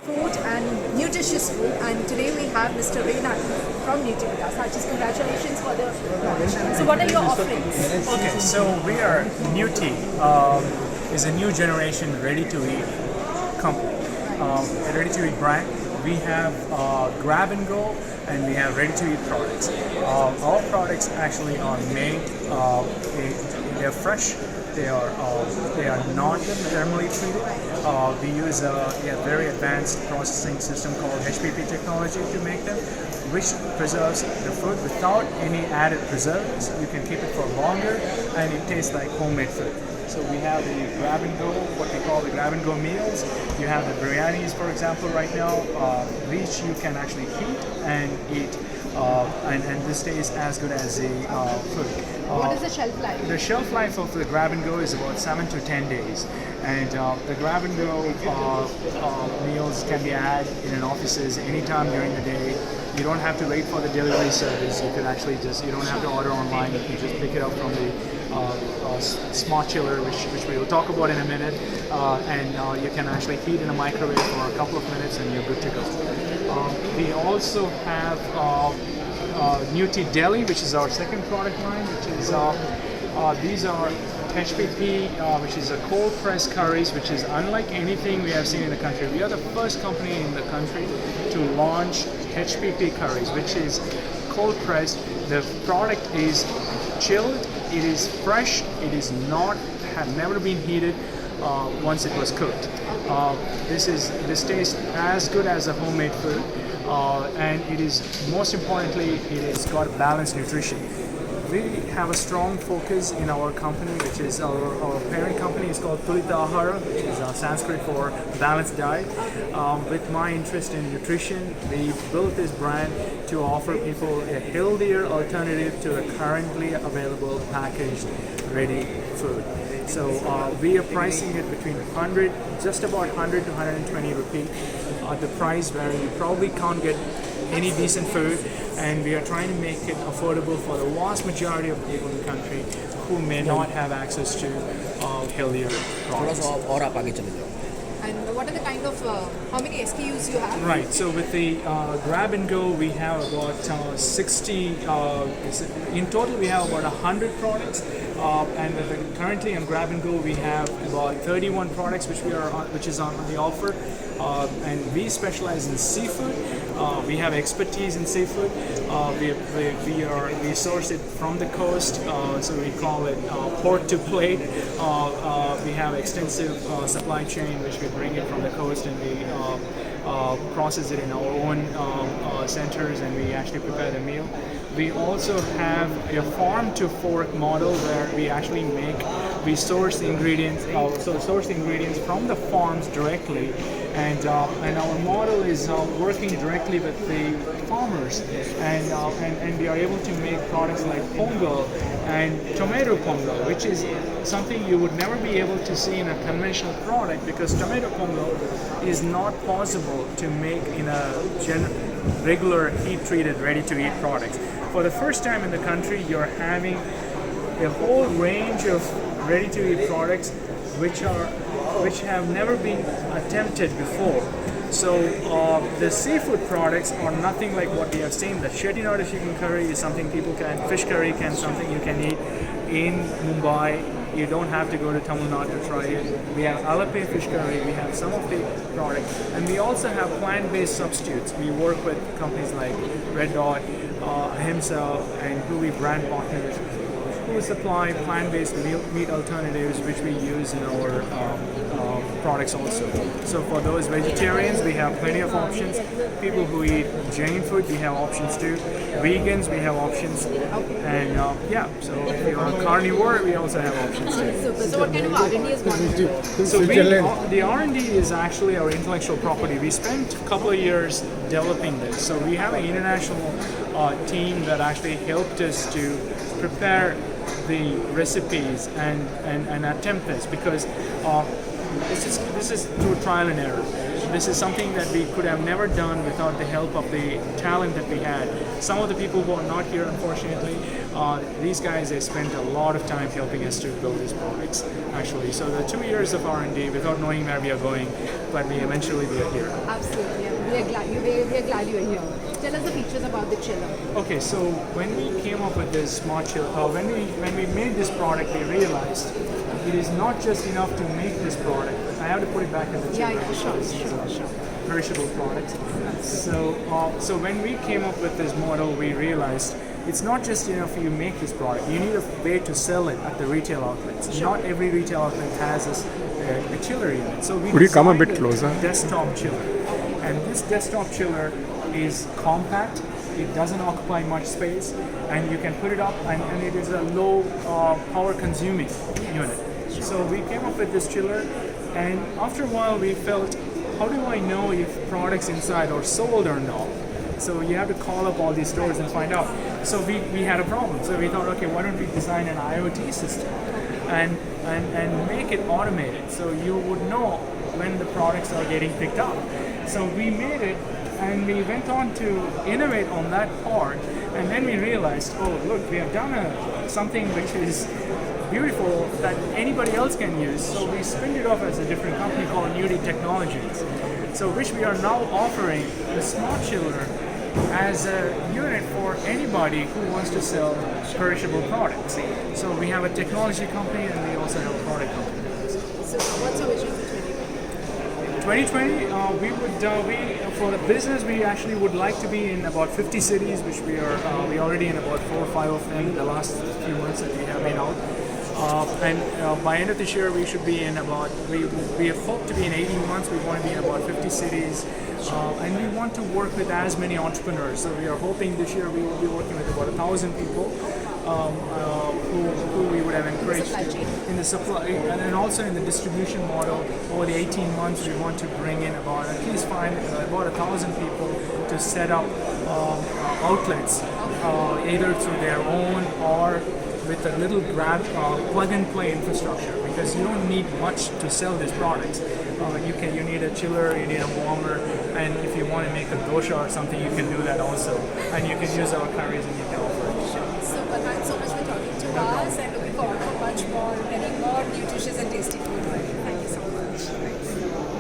Food and nutritious food, and today we have Mr. Reynard from Nuty with us. Just congratulations for the launch. So what are your offerings? Okay, so we are Nuty, is a new generation ready-to-eat company, a ready-to-eat brand. We have grab and go, and we have ready-to-eat products. Our products actually are made, they're fresh. They are not thermally treated. We use a very advanced processing system called HPP technology to make them, which preserves the food without any added preservatives. You can keep it for longer, and it tastes like homemade food. So we have the grab and go, what we call the grab and go meals. You have the biryanis, for example, right now, which you can actually heat and eat, and this tastes as good as the food. What is the shelf life? The shelf life of the grab and go is about 7 to 10 days, and the grab and go meals can be had in an offices anytime during the day. You don't have to wait for the delivery service. You can actually you don't have to order online. You can just pick it up from the smart chiller, which we will talk about in a minute, and you can actually heat in a microwave for a couple of minutes and you're good to go. We also have Nuty Deli, which is our second product line, which is these are HPP, which is a cold pressed curries, which is unlike anything we have seen in the country. We are the first company in the country to launch HPP curries, which is cold pressed. The product is chilled, it is fresh, it is not, had never been heated once it was cooked. This tastes as good as a homemade food, and it is, most importantly, it has got balanced nutrition. We have a strong focus in our company, which is our parent company is called Ahara, which is Sanskrit for balanced diet. With my interest in nutrition, we built this brand to offer people a healthier alternative to the currently available packaged ready food. So we are pricing it between 100, just about 100 to 120 rupee at the price where you probably can't get any decent food, and we are trying to make it affordable for the vast majority of people in the country who may not have access to healthier products. And what are the kind of, how many SKUs you have? Right, so with the grab and go, we have about 60, in total we have about 100 products, and currently on grab and go we have about 31 products which is on the offer, and we specialize in seafood. We have expertise in seafood. We source it from the coast, so we call it port to plate. We have extensive supply chain, which we bring it from the coast, and we process it in our own centers, and we actually prepare the meal. We also have a farm to fork model where we source the ingredients, from the farms directly, and our model is working directly with the farmers, and we are able to make products like pongal and tomato pongal, which is something you would never be able to see in a conventional product, because tomato pongal is not possible to make in a regular heat-treated ready-to-eat products. For the first time in the country, you're having a whole range of ready-to-eat products which have never been attempted before. So the seafood products are nothing like what we have seen. The Chettinad chicken curry is something fish curry can something you can eat in Mumbai. You don't have to go to Tamil Nadu to try it. We have Alape fish curry, we have some of the products, and we also have plant-based substitutes. We work with companies like Red Dot, Ahimsa, and who we brand partners, who supply plant-based meat alternatives, which we use in our products also. So for those vegetarians, we have plenty of options. People who eat Jain food, we have options too. Vegans, we have options. And so if you're a carnivore, we also have options too. So what kind of R&D is going on? So the R&D is actually our intellectual property. We spent a couple of years developing this. So we have an international team that actually helped us to prepare the recipes and attempt this, because this is through trial and error. this is something that we could have never done without the help of the talent that we had. Some of the people who are not here, unfortunately, these guys, they spent a lot of time helping us to build these products, actually. So the 2 years of R&D without knowing where we are going, but we are here. Absolutely. Yeah. We are glad you are here. Tell us the features about the chiller. Okay, so when we came up with this smart chiller, when we made this product, we realized it is not just enough to make this product. I have to put it back in the chiller. Yeah, sure. Perishable products. So when we came up with this model, we realized it's not just enough you make this product. You need a way to sell it at the retail outlets. Sure. Not every retail outlet has a chiller unit. So we Could you come a bit designed closer? Desktop chiller, and this desktop chiller is compact. It doesn't occupy much space, and you can put it up, and it is a low power consuming unit. So we came up with this chiller, and after a while we felt, how do I know if products inside are sold or not? So you have to call up all these stores and find out. So we had a problem. So we thought, okay, why don't we design an IoT system and make it automated so you would know when the products are getting picked up. So we made it, and we went on to innovate on that part, and then we realized, oh look, we have done something which is beautiful that anybody else can use. So we spinned it off as a different company called Nuty Technologies. So which we are now offering the smart chiller as a unit for anybody who wants to sell perishable products. So we have a technology company, and we also have a product company. So what's your vision for 2020? 2020, for the business, we actually would like to be in about 50 cities, which we already in about 4 or 5 of them in the last few months that we have been out. And by end of this year, we should be in about, we hope to be in 18 months, we want to be in about 50 cities. And we want to work with as many entrepreneurs. So we are hoping this year we will be working with about 1,000 people who we would have encouraged in the supply, and then also in the distribution model. Over the 18 months, we want to bring in about at least about 1,000 people to set up outlets, either through their own or with a little plug-and-play infrastructure, because you don't need much to sell these products. You need a chiller, you need a warmer, and if you want to make a dosha or something, you can do that also. And you can use our curries, and you can